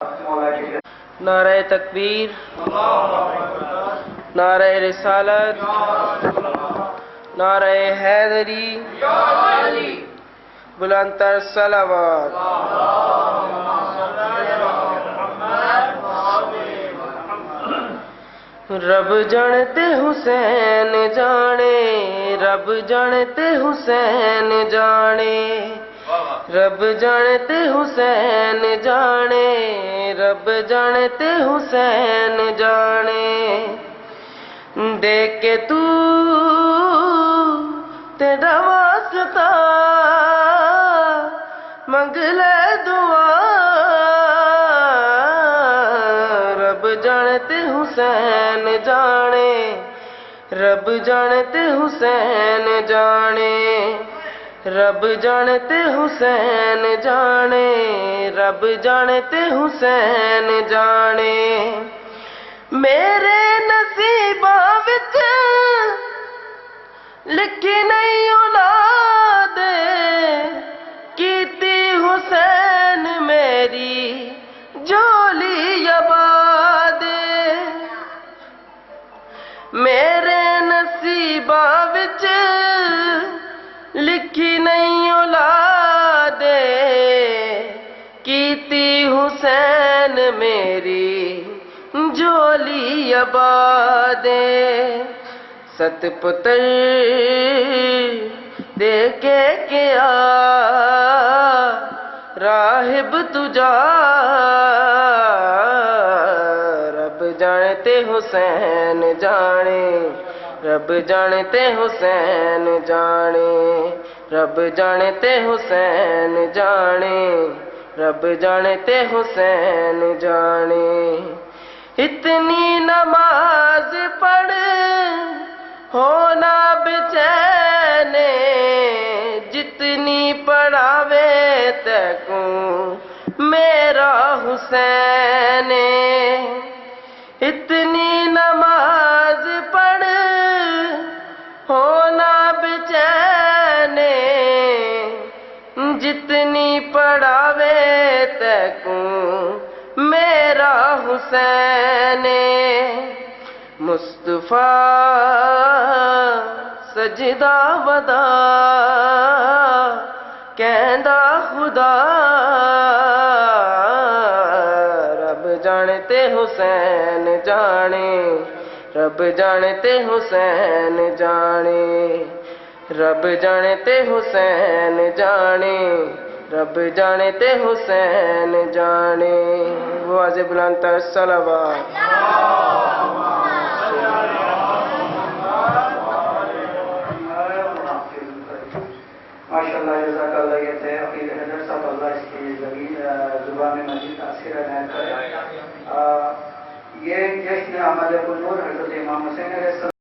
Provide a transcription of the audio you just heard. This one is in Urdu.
نعرہ تکبیر، نعرہ رسالت، نعرہ حیدری، بلند تر صلوات۔ رب جانتے حسین جانے، رب جانتے حسین جانے، رب جانتے حسین جانے، رب جانتے حسین جانے۔ دیکھ کے تو تیرا واسطہ منگ لے دعا، رب جانتے حسین جانے، رب جانتے حسین جانے، رب جانتے حسین جانے، رب جانتے حسین جانے۔ میرے نصیباں وچ لکھی نہیں اولاد، کیتی حسین میری جھولی آباد۔ میرے نصیباں وچ لکھی نہیں اولاد، کیتی حسین میری جھولی آباد۔ ست پتر دے کے کیا راہب تجا، رب جانتے حسین جانے، رب جانتے حسین جانے، رب جانتے حسین جانے، رب جانتے حسین جانے۔ اتنی نماز پڑھ ہونا بچین، جتنی پڑھاوے تکوں میرا حسین۔ اتنی نماز پڑھ ہونا بچین، جتنی پڑھاوے تکوں میرا حسین۔ مصطفیٰ سجدہ ودا کہندا خدا، رب جانتے حسین جانے، رب جانتے حسین جانے، رب جانتے حسین جانے، رب جانتے حسین جانے۔ واجب بلند تر صلوات۔ ماشاءاللہ جزاک اللہ، یہ تھے عقیل حیدر صاحب، اللہ اس کی زبان میں مزید تاثیر عنایت کرے۔ یہ جشن احمد النور حضرت امام حسین علیہ السلام